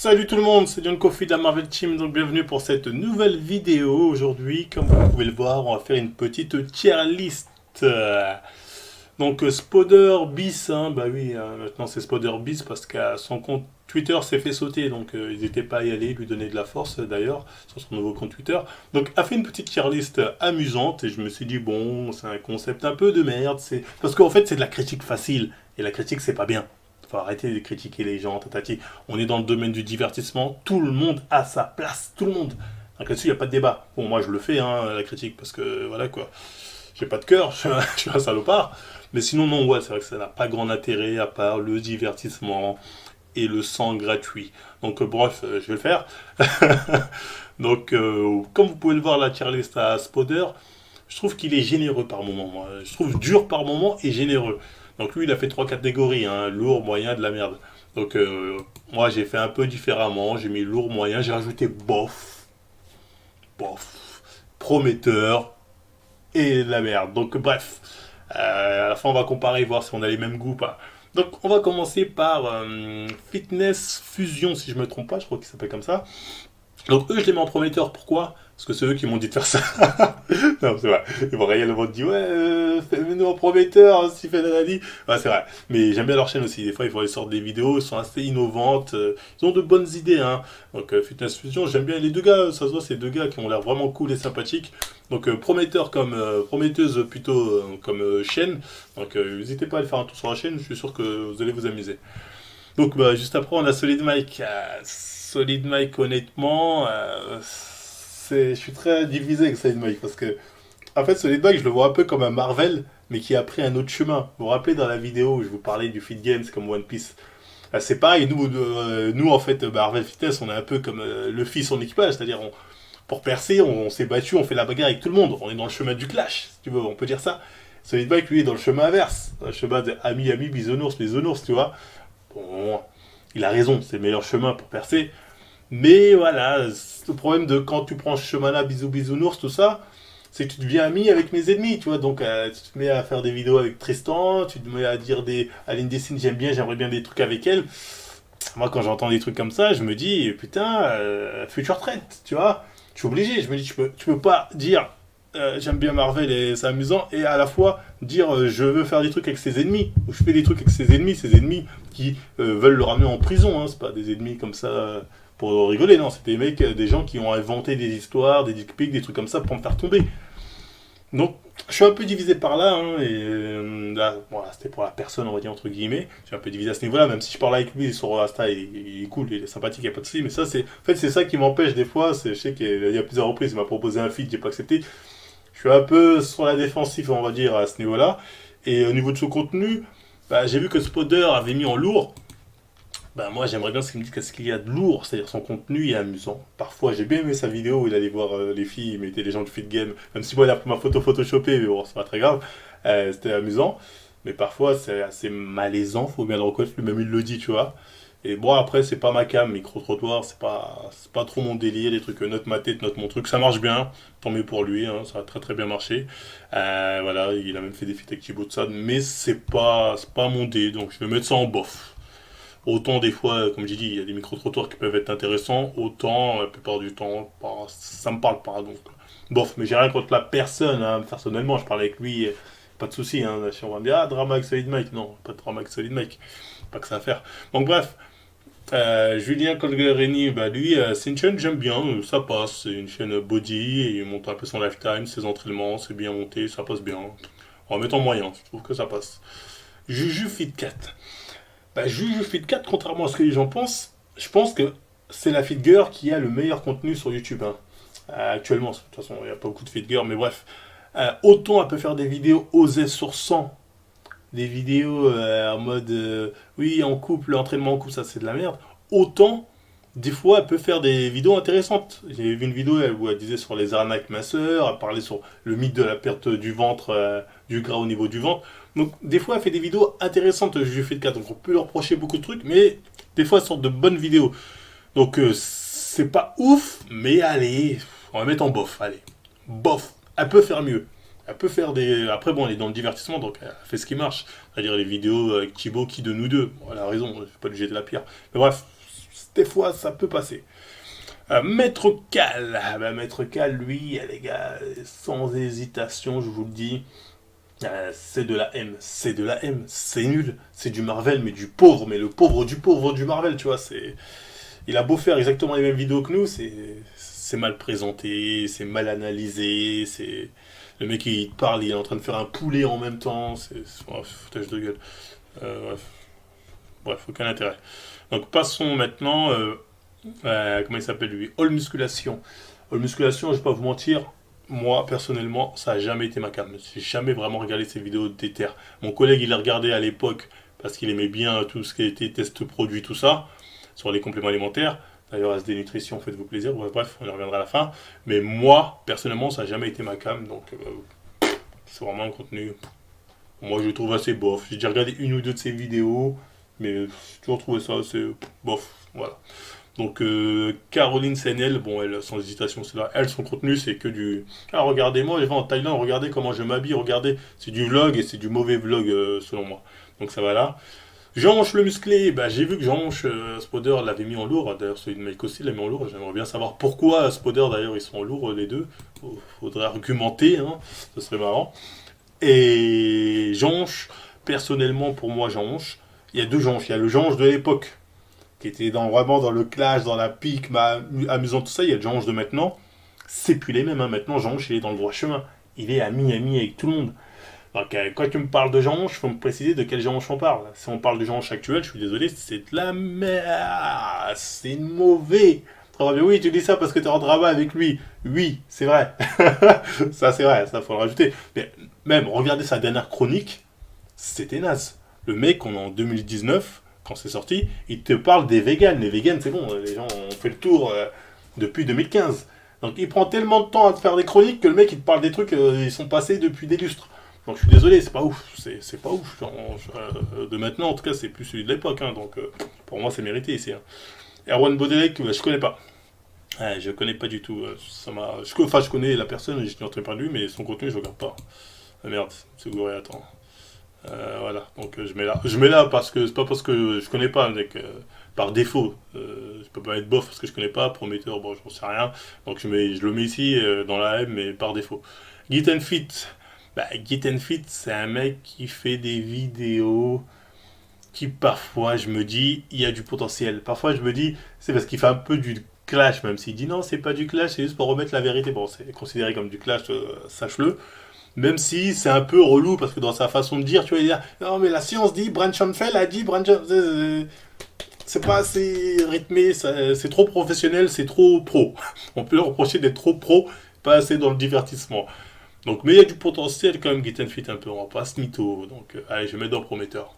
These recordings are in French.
Salut tout le monde, c'est John Coffey de la Marvel Team, donc bienvenue pour cette nouvelle vidéo. Aujourd'hui, comme vous pouvez le voir, on va faire une petite tier list. Donc Spoder Bis, bah oui, maintenant c'est Spoder Bis parce qu'à son compte Twitter s'est fait sauter, donc ils n'étaient pas à y aller, lui donner de la force d'ailleurs, sur son nouveau compte Twitter. Donc a fait une petite tier list amusante et je me suis dit, bon, c'est un concept un peu de merde, parce qu'en fait c'est de la critique facile, et la critique c'est pas bien. Faut arrêter de critiquer les gens, tatati. On est dans le domaine du divertissement, tout le monde a sa place, tout le monde. Donc là-dessus, il n'y a pas de débat. Bon, moi je le fais, la critique, parce que voilà quoi. J'ai pas de cœur, je suis un salopard. Mais sinon, non, ouais, c'est vrai que ça n'a pas grand intérêt à part le divertissement et le sang gratuit. Donc, bref, je vais le faire. Donc, comme vous pouvez le voir, la tier list à Spoder, je trouve qu'il est généreux par moment. Moi. Je trouve dur par moment et généreux. Donc lui, il a fait trois catégories, lourd, moyen, de la merde. Donc moi, j'ai fait un peu différemment. J'ai mis lourd, moyen, j'ai rajouté bof, bof, prometteur et de la merde. Donc bref, à la fin, on va comparer, voir si on a les mêmes goûts ou pas. Donc on va commencer par Fitness Fusion, si je me trompe pas, je crois qu'il s'appelle comme ça. Donc eux, je les mets en prometteur. Pourquoi? Parce que c'est eux qui m'ont dit de faire ça. Non, c'est vrai. Ils vont réellement dire, ouais, fais-nous en prometteur, si fait nanani. Ouais, c'est vrai. Mais j'aime bien leur chaîne aussi. Des fois, ils sortent des vidéos, ils sont assez innovantes. Ils ont de bonnes idées. Donc Fitness Fusion, j'aime bien les deux gars. Ça se voit, c'est deux gars qui ont l'air vraiment cool et sympathiques. Donc prometteur comme prometteuse plutôt comme chaîne. Donc n'hésitez pas à aller faire un tour sur la chaîne. Je suis sûr que vous allez vous amuser. Donc juste après, on a Solid Mike. Solid Mike, honnêtement, je suis très divisé avec Solid Mike parce que, en fait, Solid Mike, je le vois un peu comme un Marvel, mais qui a pris un autre chemin. Vous vous rappelez dans la vidéo où je vous parlais du Fit Games comme One Piece. C'est pareil, nous en fait, Marvel Fitness, on est un peu comme le fils son équipage, c'est-à-dire pour percer, on s'est battu, on fait la bagarre avec tout le monde, on est dans le chemin du clash, si tu veux, on peut dire ça. Solid Mike, lui, est dans le chemin inverse, dans le chemin de ami, bisounours, tu vois. Bon, il a raison, c'est le meilleur chemin pour percer. Mais voilà, le problème de quand tu prends ce chemin-là, bisounours, tout ça, c'est que tu deviens ami avec mes ennemis, tu vois. Donc tu te mets à faire des vidéos avec Tristan, tu te mets à dire à Lindy Sin, j'aimerais bien des trucs avec elle. Moi, quand j'entends des trucs comme ça, je me dis, putain, future trend, tu vois. Je suis obligé, je me dis, tu peux pas dire, j'aime bien Marvel et c'est amusant, et à la fois dire, je veux faire des trucs avec ses ennemis, ou je fais des trucs avec ses ennemis qui veulent le ramener en prison, c'est pas des ennemis comme ça pour rigoler, non, c'est des mecs, des gens qui ont inventé des histoires, des dick pics, des trucs comme ça pour me faire tomber. Donc, je suis un peu divisé par là, et là, voilà, c'était pour la personne, on va dire, entre guillemets. Je suis un peu divisé à ce niveau-là, même si je parle avec lui sur Insta, il est cool, il est sympathique, il n'y a pas de souci, mais ça, en fait, c'est ça qui m'empêche des fois, je sais qu'il y a plusieurs reprises, il m'a proposé un feat, j'ai pas accepté. Je suis un peu sur la défensive, on va dire, à ce niveau-là. Et au niveau de son contenu, j'ai vu que Spoder avait mis en lourd. Moi j'aimerais bien ce qu'il me dit qu'est-ce qu'il y a de lourd, c'est-à-dire son contenu est amusant. Parfois j'ai bien aimé sa vidéo où il allait voir les filles, il mettait les gens du fit game, même si moi il a pris ma photo photoshopée, mais bon c'est pas très grave, c'était amusant. Mais parfois c'est assez malaisant, faut bien le reconnaître, lui-même il le dit, tu vois. Et bon après c'est pas ma cam, micro-trottoir, c'est pas trop mon délire, les trucs note ma tête, note mon truc, ça marche bien, tant mieux pour lui, ça a très très bien marché. Voilà, il a même fait des feats avec Thibaut de Sad, mais c'est pas mon dé, donc je vais mettre ça en bof. Autant des fois, comme j'ai dit, il y a des micro-trottoirs qui peuvent être intéressants, autant la plupart du temps, ça me parle pas. Donc, bof, mais j'ai rien contre la personne, personnellement, je parle avec lui, pas de souci. Si on va me dire, drama avec Solid Mike, non, pas de drama avec Solid Mike, pas que ça à faire. Donc, bref, Julien Colguerini, lui, c'est une chaîne que j'aime bien, ça passe, c'est une chaîne body, et il monte un peu son lifetime, ses entraînements, c'est bien monté, ça passe bien. En mettant moyen, je trouve que ça passe. Juju Fit 4. Juju Fit 4, contrairement à ce que les gens pensent, je pense que c'est la Fit Girl qui a le meilleur contenu sur YouTube. Actuellement, de toute façon, il n'y a pas beaucoup de Fit Girl, mais bref. Autant elle peut faire des vidéos osées sur 100, des vidéos en mode oui, en couple, l'entraînement en couple, ça c'est de la merde. Autant, des fois, elle peut faire des vidéos intéressantes. J'ai vu une vidéo où elle disait sur les arnaques minceurs, elle parlait sur le mythe de la perte du ventre, du gras au niveau du ventre. Donc, des fois, elle fait des vidéos intéressantes, je lui fais de 4. Donc, on peut lui reprocher beaucoup de trucs, mais des fois, elles sont de bonnes vidéos. Donc, c'est pas ouf, mais allez, on va mettre en bof. Allez, bof. Elle peut faire mieux. Elle peut faire des. Après, bon, elle est dans le divertissement, donc elle fait ce qui marche. C'est-à-dire les vidéos avec Thibaut, qui de nous deux. Bon, elle a raison, je vais pas lui jeter la pierre. Mais bref, des fois, ça peut passer. Maître Cal. Maître Cal, lui, les gars, sans hésitation, je vous le dis, c'est de la M. C'est de la M. C'est nul. C'est du Marvel, mais du pauvre. Mais le pauvre du Marvel, tu vois. Il a beau faire exactement les mêmes vidéos que nous, c'est mal présenté, c'est mal analysé, c'est... Le mec, il parle, il est en train de faire un poulet en même temps, foutage de gueule. Bref. Bref, aucun intérêt. Donc passons maintenant, comment il s'appelle lui? All Musculation. All Musculation, je vais pas vous mentir, moi personnellement, ça a jamais été ma came. J'ai jamais vraiment regardé ces vidéos d'éther. Mon collègue, il a regardé à l'époque parce qu'il aimait bien tout ce qui était test produit, tout ça, sur les compléments alimentaires. D'ailleurs, SD Nutrition, faites-vous plaisir. Bref, on y reviendra à la fin. Mais moi, personnellement, ça n'a jamais été ma came. Donc, c'est vraiment un contenu. Moi, je le trouve assez bof. J'ai déjà regardé une ou deux de ses vidéos. Mais j'ai toujours trouvé ça assez bof. Voilà. Donc, Caroline Senel, bon, elle, sans hésitation, c'est là. Elle, son contenu, c'est que du. Ah, regardez-moi, je vais en Thaïlande, regardez comment je m'habille, regardez. C'est du vlog et c'est du mauvais vlog, selon moi. Donc, ça va là. Jean-Hanche le musclé, j'ai vu que Jean-Hanche Spoder l'avait mis en lourd, d'ailleurs celui de Mike aussi l'a mis en lourd, j'aimerais bien savoir pourquoi Spoder d'ailleurs ils sont en lourd les deux, faudrait argumenter, hein, ce serait marrant. Et Jean-Hanche, personnellement pour moi Jean-Hanche, il y a deux Jean-Hanche, il y a le Jean-Hanche de l'époque, qui était vraiment dans le clash, dans la pique, amusant tout ça, il y a le Jean-Hanche de maintenant, c'est plus les mêmes, hein. Maintenant Jean-Hanche il est dans le droit chemin, il est ami avec tout le monde. Donc, quand tu me parles de Jean-Hanche, il faut me préciser de quel Jean-Hanche on parle. Si on parle de Jean-Hanche actuel, je suis désolé, c'est de la merde. C'est mauvais. Oui, tu dis ça parce que tu es en drama avec lui. Oui, c'est vrai. Ça, c'est vrai, ça, faut le rajouter. Mais même, regardez sa dernière chronique, c'était naze. Le mec, on est en 2019, quand c'est sorti, il te parle des véganes. Les véganes, c'est bon, les gens ont fait le tour depuis 2015. Donc, il prend tellement de temps à te faire des chroniques que le mec, il te parle des trucs, ils sont passés depuis des lustres. Donc je suis désolé, c'est pas ouf, c'est pas ouf. De maintenant, en tout cas, c'est plus celui de l'époque, hein, donc pour moi, c'est mérité ici. Hein. Erwan Bodelek, je connais pas. Je connais pas du tout. Je connais la personne, je n'ai entendu parler de lui, mais son contenu, je regarde pas. Ah merde, c'est gouré, attends. Voilà, donc je mets là. Je mets là parce que c'est pas parce que je connais pas, mec, par défaut. Je peux pas être bof parce que je connais pas, prometteur, bon, j'en sais rien. Donc je le mets ici dans la M, mais par défaut. Git and Fit. Git and Fit, c'est un mec qui fait des vidéos qui parfois je me dis il y a du potentiel. Parfois je me dis c'est parce qu'il fait un peu du clash, même s'il dit non c'est pas du clash, c'est juste pour remettre la vérité. Bon, c'est considéré comme du clash, sache-le. Même si c'est un peu relou parce que dans sa façon de dire, tu vois, il dit non mais la science dit, Branchenfeld a dit, c'est pas assez rythmé, c'est trop professionnel, c'est trop pro. On peut leur reprocher d'être trop pro, pas assez dans le divertissement. Donc, mais il y a du potentiel quand même, Git and Fit un peu, on va pas se mytho. Donc, allez, je vais mettre dans prometteur.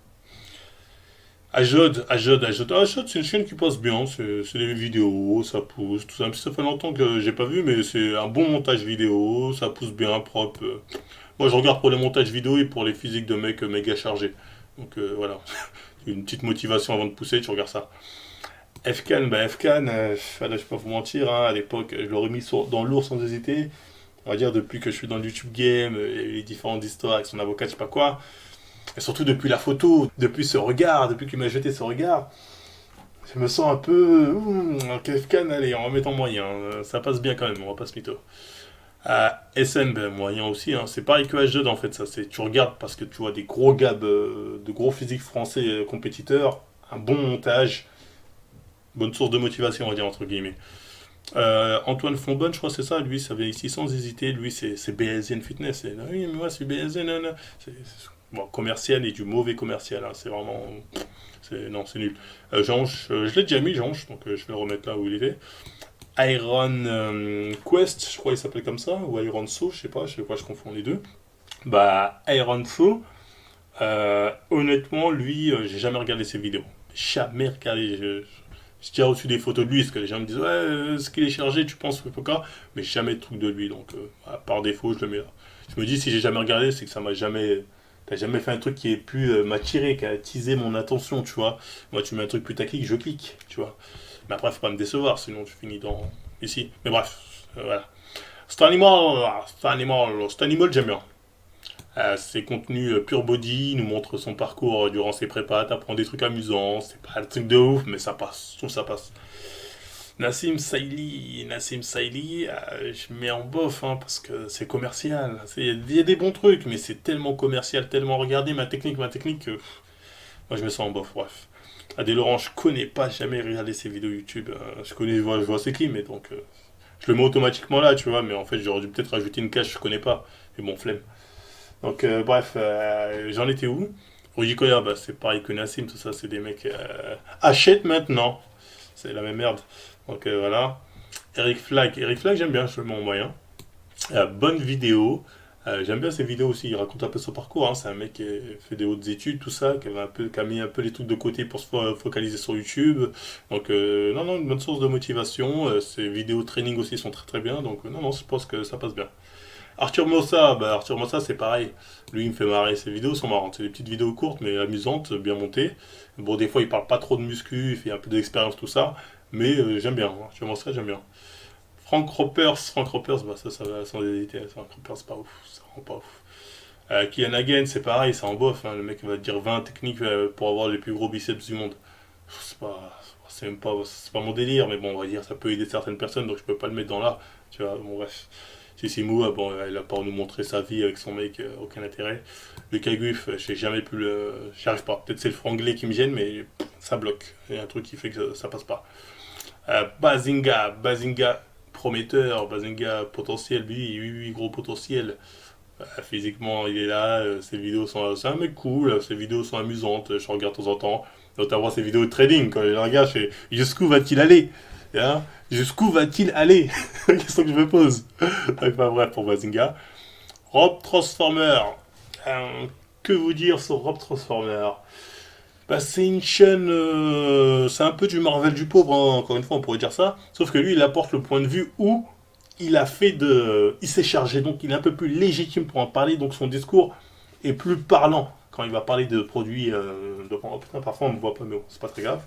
Ajod, c'est une chaîne qui passe bien, c'est des vidéos, ça pousse, tout ça. Ça fait longtemps que j'ai pas vu, mais c'est un bon montage vidéo, ça pousse bien, propre. Moi, je regarde pour les montages vidéo et pour les physiques de mecs méga chargés. Donc, voilà. Une petite motivation avant de pousser, tu regardes ça. Fcan, là, je vais pas vous mentir, hein, à l'époque, je l'aurais mis dans lourd sans hésiter. On va dire depuis que je suis dans le YouTube game, il y a eu les différentes histoires avec son avocat, je sais pas quoi. Et surtout depuis la photo, depuis ce regard, depuis qu'il m'a jeté ce regard, je me sens un peu... Fcan, allez, on va mettre en moyen. Ça passe bien quand même, on va pas se mytho. SM, moyen aussi. Hein. C'est pareil que H2 en fait. Ça, tu regardes parce que tu vois des gros gars, de gros physiques français compétiteurs, un bon montage, bonne source de motivation, on va dire, entre guillemets. Antoine Fonbonne, je crois que c'est ça, lui, ça vient ici sans hésiter, lui c'est BSN Fitness, oui mais moi c'est BSN, non. Bon, commercial et du mauvais commercial, hein. C'est vraiment, non c'est nul. Jeanche, je l'ai déjà mis Jeanche, donc je vais le remettre là où il était. Iron Quest, je crois qu'il s'appelle comme ça, ou Iron So, je sais pas, je confonds les deux. Iron So, honnêtement, lui, j'ai jamais regardé ses vidéos, jamais regardé, je tiens au-dessus des photos de lui, parce que les gens me disent ouais, ce qu'il est chargé, tu penses quoi, mais jamais de truc de lui, donc par défaut, je le mets là. Je me dis, si j'ai jamais regardé, c'est que ça m'a jamais. T'as jamais fait un truc qui ait pu m'attirer, qui a attisé mon attention, tu vois. Moi, tu mets un truc putaclic, je clique, tu vois. Mais après, faut pas me décevoir, sinon tu finis ici. Mais bref, voilà. Cet animal, j'aime bien. Ses contenus pure body, il nous montre son parcours durant ses prépas, t'apprends des trucs amusants, c'est pas le truc de ouf, mais ça passe, je trouve que ça passe. Nassim Saïli, je mets en bof hein, parce que c'est commercial. Il y a des bons trucs, mais c'est tellement commercial, tellement regardé, ma technique, moi je mets ça en bof, bref. Adé Laurent, je connais pas, jamais regardé ses vidéos YouTube. Je vois c'est qui, mais donc je le mets automatiquement là, tu vois, mais en fait j'aurais dû peut-être rajouter une case, je connais pas. Mais bon, flemme. Donc bref, j'en étais où? Rudy Koya, bah, c'est pareil que Nassim, tout ça, c'est des mecs. Achète maintenant! C'est la même merde. Donc voilà. Eric Flag, j'aime bien, je le mets en moyen. Bonne vidéo. J'aime bien ses vidéos aussi, il raconte un peu son parcours. Hein. C'est un mec qui a fait des hautes études, tout ça, qui a mis un peu les trucs de côté pour se focaliser sur YouTube. Donc, non, une bonne source de motivation. Ses vidéos training aussi sont très très bien. Donc, non, je pense que ça passe bien. Arthur Mossa, c'est pareil. Lui, il me fait marrer. Ses vidéos sont marrantes. C'est des petites vidéos courtes, mais amusantes, bien montées. Bon, des fois, il parle pas trop de muscu, il fait un peu d'expérience, tout ça. Mais j'aime bien. Arthur Mossa, j'aime bien. Frank Ropers, bah ça va sans hésiter. Frank Ropers, c'est pas ouf. C'est vraiment pas ouf. Kian Hagen, c'est pareil, c'est en bof. Hein. Le mec va te dire 20 techniques pour avoir les plus gros biceps du monde. C'est pas mon délire, mais bon, on va dire, ça peut aider certaines personnes, donc je peux pas le mettre dans là. Tu vois, bon, bref. Sissimou, bon, il a pas nous montrer sa vie avec son mec, aucun intérêt. Le Caguif, j'ai jamais pu le. J'y arrive pas. Peut-être c'est le franglais qui me gêne, mais ça bloque. Il y a un truc qui fait que ça passe pas. Bazinga, prometteur, Bazinga potentiel, lui, oui, gros potentiel. Physiquement, il est là, ses vidéos sont. C'est un mec cool, ses vidéos sont amusantes, je regarde de temps en temps. Notamment ses vidéos de trading, quand je les regarde, je fais jusqu'où va-t-il aller? Hein, jusqu'où va-t-il aller? Question que je me pose. Enfin bref, pour Bazinga. Rob Transformer. Que vous dire sur Rob Transformer? Bah, c'est une chaîne, c'est un peu du Marvel du pauvre, hein, encore une fois, on pourrait dire ça. Sauf que lui, il apporte le point de vue où il s'est chargé, donc il est un peu plus légitime pour en parler, donc son discours est plus parlant quand il va parler de produits. Oh putain, parfois on ne voit pas, mais bon, c'est pas très grave.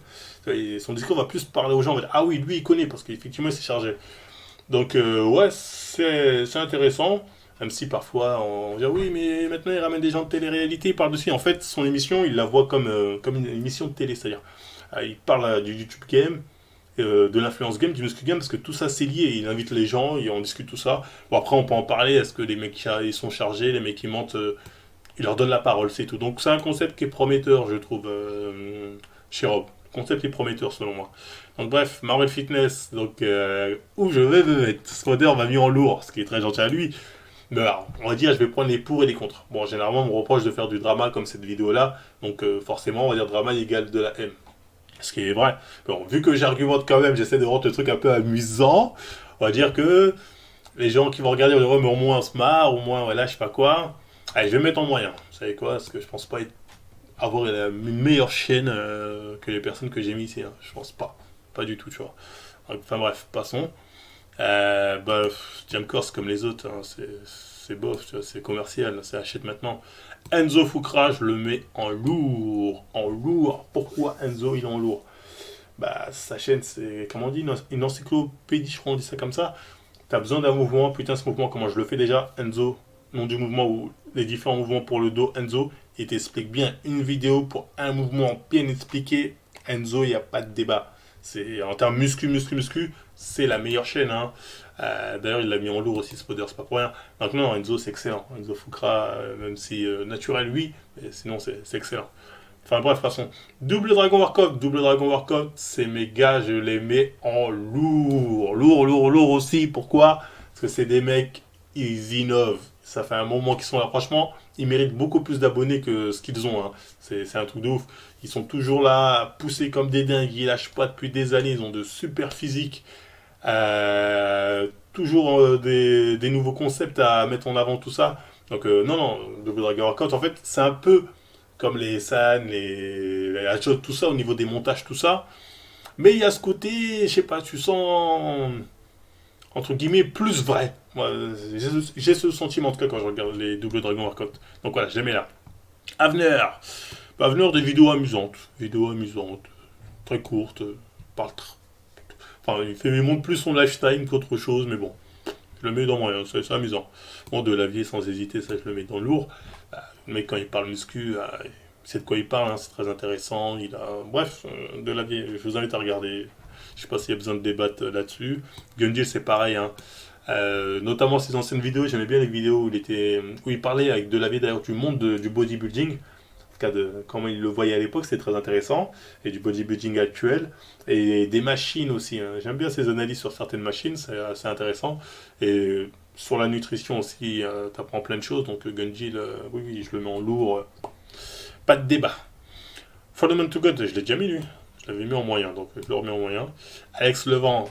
Et son discours va plus parler aux gens, on va dire, ah oui, lui il connaît parce qu'effectivement il s'est chargé. Donc ouais, c'est intéressant. Même si parfois on dit oui, mais maintenant il ramène des gens de télé-réalité, il parle dessus. En fait, son émission, il la voit comme une émission de télé, c'est-à-dire il parle du YouTube Game, de l'influence game, du muscle game, parce que tout ça c'est lié. Il invite les gens, et on discute tout ça. Bon, après, on peut en parler. Est-ce que les mecs ils sont chargés, les mecs qui mentent, il leur donne la parole, c'est tout. Donc, c'est un concept qui est prometteur, je trouve, chez Rob. Le concept est prometteur, selon moi. Donc, bref, Marvel Fitness, donc, où je vais me mettre. Spoder m'a mis en lourd, ce qui est très gentil à lui. Mais alors, on va dire, je vais prendre les pour et les contre. Bon, généralement, on me reproche de faire du drama comme cette vidéo-là. Donc, forcément, on va dire drama égale de la haine. Ce qui est vrai. Bon, vu que j'argumente quand même, j'essaie de rendre le truc un peu amusant. On va dire que les gens qui vont regarder vont dire, ouais, mais au moins on se marre, au moins, voilà, je sais pas quoi. Allez, je vais me mettre en moyen. Vous savez quoi? Parce que je pense pas avoir une meilleure chaîne que les personnes que j'ai mis ici. Hein. Je pense pas. Pas du tout, tu vois. Enfin bref, passons. Bah, Jam Corse comme les autres, hein, c'est bof, tu vois, c'est commercial, c'est achète maintenant. Enzo Fukra, je le mets en lourd. En lourd. Pourquoi Enzo il est en lourd? Bah, sa chaîne, c'est, comment on dit, une encyclopédie, je crois, on dit ça comme ça. T'as besoin d'un mouvement, putain, ce mouvement, comment je le fais déjà? Enzo, nom du mouvement ou les différents mouvements pour le dos, Enzo. Il t'explique bien une vidéo pour un mouvement bien expliqué. Enzo, il n'y a pas de débat. C'est, en termes muscu, c'est la meilleure chaîne. Hein. D'ailleurs, il l'a mis en lourd aussi, Spoder, c'est pas pour rien. Donc, non, Enzo, c'est excellent. Enzo Fukra, même si naturel, oui, mais sinon, c'est excellent. Enfin, bref, de toute façon. Double Dragon Workout, c'est mes gars, je les mets en lourd. Lourd aussi. Pourquoi? Parce que c'est des mecs, ils innovent. Ça fait un moment qu'ils sont là. Franchement, ils méritent beaucoup plus d'abonnés que ce qu'ils ont. Hein. C'est un truc de ouf. Ils sont toujours là, poussés comme des dingues. Ils lâchent pas depuis des années. Ils ont de super physiques. Toujours des nouveaux concepts à mettre en avant, tout ça. Donc, non, Double Dragon Workout, en fait, c'est un peu comme les San, les Hachot, tout ça, au niveau des montages, tout ça. Mais il y a ce côté, je sais pas, tu sens, entre guillemets, plus vrai. Moi, j'ai ce sentiment, en tout cas, quand je regarde les Double Dragon Workout. Donc voilà, j'aimais là. Avenir. Avenir, des vidéos amusantes. Très courtes. Parle enfin, il montre plus son lifestyle qu'autre chose, mais bon. Je le mets dans moyen, c'est amusant. Bon, de l'avier sans hésiter, ça je le mets dans le lourd. Le mec quand il parle muscu, il sait de quoi il parle, hein, c'est très intéressant. Bref, de l'avier, je vous invite à regarder. Je sais pas s'il y a besoin de débattre là-dessus. Gundy c'est pareil, hein. Notamment ses anciennes vidéos, j'aimais bien les vidéos où il parlait avec Delavier d'ailleurs du monde du bodybuilding, en tout cas de comment il le voyait à l'époque, c'est très intéressant, et du bodybuilding actuel, et des machines aussi, hein. J'aime bien ses analyses sur certaines machines, c'est assez intéressant, et sur la nutrition aussi, tu apprends plein de choses, donc Gundy, oui, oui, je le mets en lourd, pas de débat. For the Man to God, je l'ai déjà mis lui, je l'avais mis en moyen, donc je le remets en moyen. Alex Levent,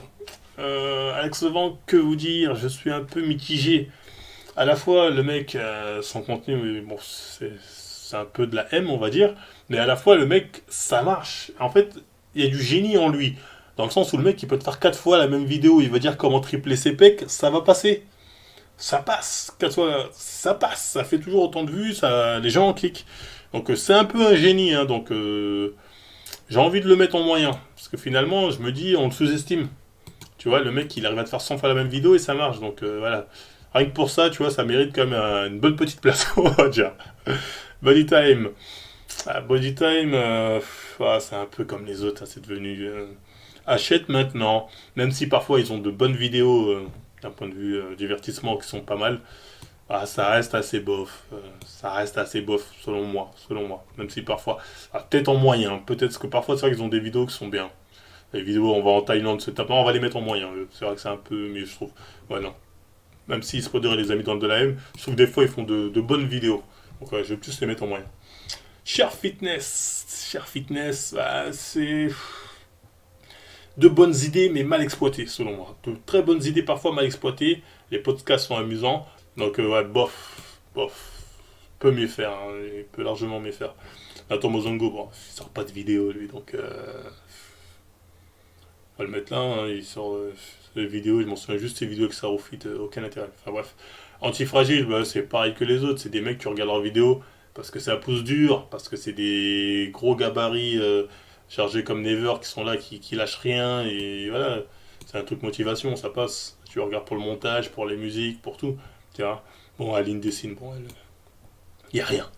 que vous dire, je suis un peu mitigé. À la fois, le mec, son contenu, bon, c'est un peu de la M, on va dire, mais à la fois, le mec, ça marche. En fait, il y a du génie en lui. Dans le sens où le mec, il peut te faire 4 fois la même vidéo, il va dire comment tripler ses pecs, ça va passer. Ça passe. 4 fois, ça passe. Ça fait toujours autant de vues, les gens en cliquent. Donc, c'est un peu un génie, hein, donc j'ai envie de le mettre en moyen. Parce que finalement, je me dis, on le sous-estime. Tu vois, le mec, il arrive à te faire 100 fois la même vidéo et ça marche. Donc voilà. Rien que pour ça, tu vois, ça mérite quand même une bonne petite place, on va dire. Body Time. Body Time, c'est un peu comme les autres, hein, c'est devenu... achète maintenant. Même si parfois ils ont de bonnes vidéos, d'un point de vue divertissement, qui sont pas mal. Ça reste assez bof. Ça reste assez bof, selon moi. Même si parfois... peut-être en moyen. Peut-être que parfois, c'est vrai qu'ils ont des vidéos qui sont bien. Les vidéos, on va en Thaïlande se taper, on va les mettre en moyen. C'est vrai que c'est un peu mieux, je trouve. Ouais, non. Même si Spoder et les amis dans le de la M, je trouve que des fois, ils font de bonnes vidéos. Donc, ouais, je vais plus les mettre en moyen. Cher Fitness, c'est de bonnes idées, mais mal exploitées, selon moi. De très bonnes idées, parfois mal exploitées. Les podcasts sont amusants. Donc, ouais, bof. Peut mieux faire, hein. Il peut largement mieux faire. Nathan Mozongo, bon, il sort pas de vidéo, lui, donc... On va le mettre là, hein, il sort les vidéos, je m'en souviens juste ces vidéos avec Sarah Fit, aucun intérêt. Enfin bref. Antifragile, c'est pareil que les autres, c'est des mecs qui regardent leurs vidéos parce que ça pousse dur, parce que c'est des gros gabarits chargés comme Never qui sont là, qui lâchent rien, et voilà, c'est un truc motivation, ça passe. Tu regardes pour le montage, pour les musiques, pour tout. Tu vois. Bon, Aline dessine, bon, il n'y a rien.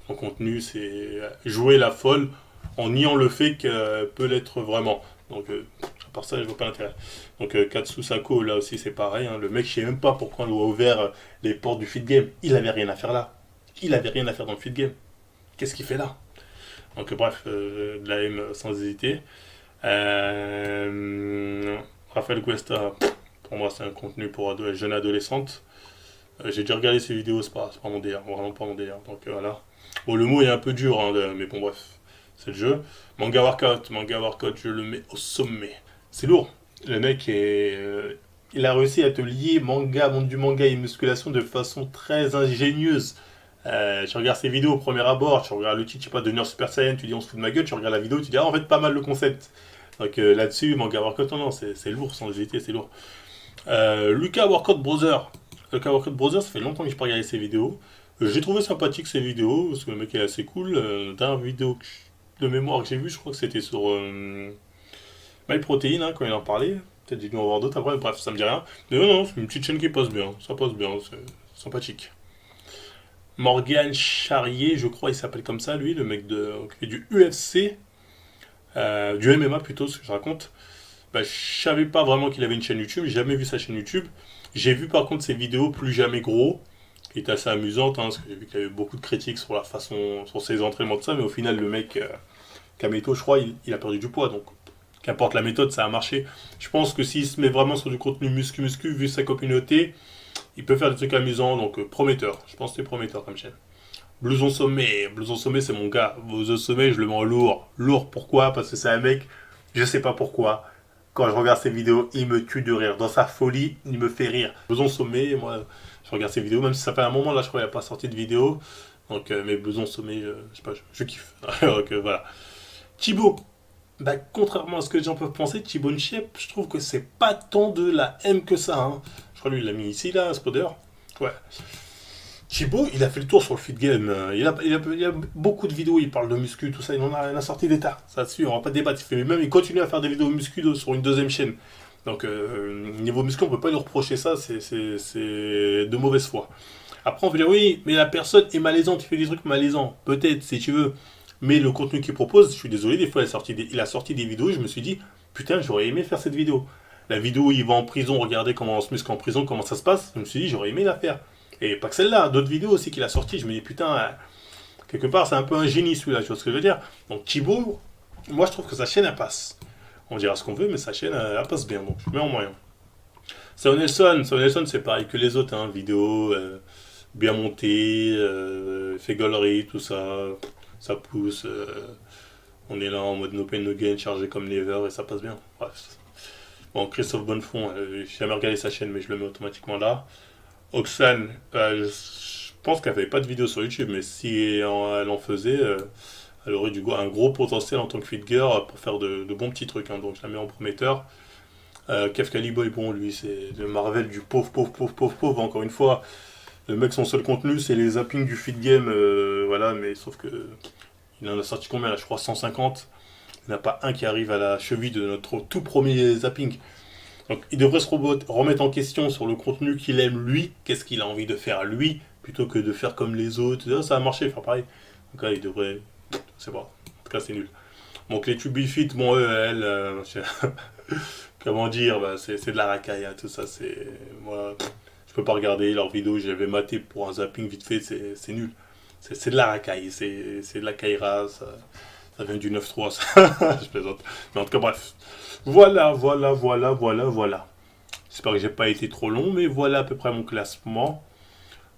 Son contenu, c'est jouer la folle en niant le fait qu'elle peut l'être vraiment. Donc, à part ça, je vois pas l'intérêt. Donc, Katsu Sako, là aussi, c'est pareil, hein. Le mec, je sais même pas pourquoi on lui a ouvert les portes du feed game. Il avait rien à faire là. Il avait rien à faire dans le feed game. Qu'est-ce qu'il fait là? Donc, bref, de la M sans hésiter. Raphaël Cuesta, pour moi, c'est un contenu pour jeunes adolescentes. J'ai déjà regardé ses vidéos, c'est pas mon délire, vraiment pas mon délire. Donc, voilà. Bon, le mot est un peu dur, hein, mais bon, bref. C'est le jeu. Manga Workout, je le mets au sommet. C'est lourd. Le mec il a réussi à te lier monde du manga et musculation de façon très ingénieuse. Tu regardes ses vidéos au premier abord, tu regardes le titre, je sais pas, devenir Super Saiyan, tu dis on se fout de ma gueule, tu regardes la vidéo, tu dis en fait pas mal le concept. Donc là-dessus, Manga Workout, non, c'est lourd, sans hésiter, c'est lourd. Lucas Workout Brother. Lucas Workout Brother, ça fait longtemps que je n'ai pas regardé ses vidéos. J'ai trouvé sympathique ses vidéos, parce que le mec est assez cool. Dernière vidéo de mémoire que j'ai vue, je crois que c'était sur MyProtein, hein, quand il en parlait. Peut-être j'ai dû en voir d'autres après, bref, ça me dit rien. Mais non, c'est une petite chaîne qui passe bien, ça passe bien, c'est sympathique. Morgan Charrier, je crois, il s'appelle comme ça, lui, le mec qui fait du UFC, du MMA plutôt, ce que je raconte. Je savais pas vraiment qu'il avait une chaîne YouTube, j'ai jamais vu sa chaîne YouTube. J'ai vu par contre ses vidéos Plus Jamais Gros, qui est assez amusante, hein, parce que j'ai vu qu'il y avait beaucoup de critiques sur la façon, sur ses entraînements, de ça, mais au final, le mec, Kameto, je crois, il a perdu du poids, donc qu'importe la méthode, ça a marché. Je pense que s'il se met vraiment sur du contenu muscu, vu sa communauté, il peut faire des trucs amusants, donc prometteur. Je pense que c'est prometteur comme chaîne. Blouson Sommet, c'est mon gars. Blouson Sommet, je le mets en lourd. Lourd, pourquoi? Parce que c'est un mec, je sais pas pourquoi. Quand je regarde ses vidéos, il me tue de rire. Dans sa folie, il me fait rire. Blouson Sommet, moi, je regarde ses vidéos, même si ça fait un moment, là, je crois qu'il n'a pas sorti de vidéo. Donc, mais Blouson Sommet, je sais pas, je kiffe. Donc, voilà. Thibaut. Contrairement à ce que les gens peuvent penser, Thibaut Nchep, je trouve que c'est pas tant de la M que ça, hein. Je crois lui, il l'a mis ici, là, Spoder. Ouais. Thibaut, il a fait le tour sur le feed game. Il a beaucoup de vidéos, il parle de muscu, tout ça. Il en a sorti des tas. Ça dessus, on va pas débattre. Il continue à faire des vidéos muscu sur une deuxième chaîne. Donc, niveau muscle, on peut pas lui reprocher ça, c'est de mauvaise foi. Après, on peut dire, oui, mais la personne est malaisante, il fait des trucs malaisants. Peut-être, si tu veux. Mais le contenu qu'il propose, je suis désolé, des fois, il a sorti des vidéos et je me suis dit, putain, j'aurais aimé faire cette vidéo. La vidéo où il va en prison, regarder comment on se muscle en prison, comment ça se passe, je me suis dit, j'aurais aimé la faire. Et pas que celle-là, d'autres vidéos aussi qu'il a sorties, je me dis, putain, quelque part, c'est un peu un génie celui-là, tu vois ce que je veux dire. Donc, Thibaut, moi, je trouve que sa chaîne, elle passe. On dira ce qu'on veut, mais sa chaîne, elle passe bien, donc je mets en moyen. Sao Nelson, c'est pareil que les autres, hein, vidéo bien montée, fait gaulerie, tout ça, ça pousse. On est là en mode no pain no gain, chargé comme never, et ça passe bien. Bref. Bon, Christophe Bonnefond, j'ai jamais regardé sa chaîne, mais je le mets automatiquement là. Oxane, je pense qu'elle fait pas de vidéo sur YouTube, mais si elle en faisait, elle aurait un gros potentiel en tant que fit girl pour faire de bons petits trucs, hein, donc je la mets en prometteur. Kev Caliboy, bon, lui, c'est le Marvel du pauvre, pauvre, pauvre, pauvre, pauvre. Encore une fois, le mec, son seul contenu, c'est les zappings du feed game. Voilà, mais sauf que il en a sorti combien là? Je crois 150. Il n'y en a pas un qui arrive à la cheville de notre tout premier zapping. Donc, il devrait se remettre en question sur le contenu qu'il aime lui. Qu'est-ce qu'il a envie de faire lui, plutôt que de faire comme les autres. Ça a marché, faire pareil. Donc là, il devrait. C'est pas. En tout cas, c'est nul. Donc, les Tubifit, bon, comment dire, bah, c'est de la racaille, hein, tout ça, c'est. Moi, je peux pas regarder leurs vidéos, j'avais maté pour un zapping vite fait, c'est nul. C'est de la racaille, c'est de la caïra, ça vient du 9-3, ça. Je plaisante. Mais en tout cas, bref. Voilà. J'espère que j'ai pas été trop long, mais voilà à peu près mon classement.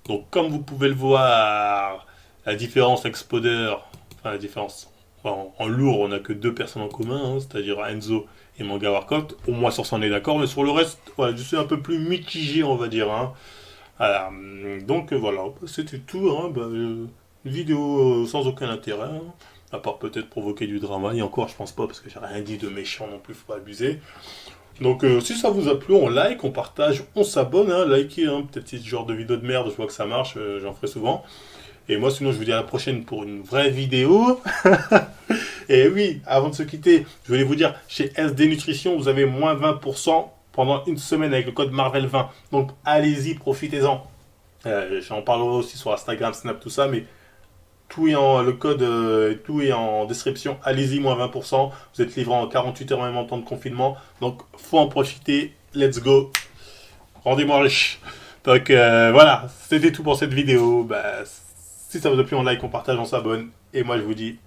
Donc, comme vous pouvez le voir, la différence avec Spoder, enfin la différence, en lourd, on n'a que deux personnes en commun, hein, c'est-à-dire Enzo et Manga Warcraft. Au moins sur ça on est d'accord, mais sur le reste, voilà, je suis un peu plus mitigé, on va dire. Hein. Voilà. Donc voilà, c'était tout. Hein, une vidéo sans aucun intérêt, hein, à part peut-être provoquer du drama. Et encore, je pense pas, parce que j'ai rien dit de méchant non plus, faut pas abuser. Donc si ça vous a plu, on like, on partage, on s'abonne, hein, likez, hein, peut-être ce genre de vidéo de merde, je vois que ça marche, j'en ferai souvent. Et moi sinon je vous dis à la prochaine pour une vraie vidéo. Et oui, avant de se quitter, je voulais vous dire, chez SD Nutrition, vous avez moins 20% pendant une semaine avec le code Marvel20. Donc allez-y, profitez-en. J'en parlerai aussi sur Instagram, Snap, tout ça, mais le code, tout est en description. Allez-y, moins 20%. Vous êtes livré en 48 heures, même en temps de confinement. Donc faut en profiter. Let's go. Rendez-moi riche. Donc voilà, c'était tout pour cette vidéo. Bah, si ça vous a plu, on like, on partage, on s'abonne. Et moi je vous dis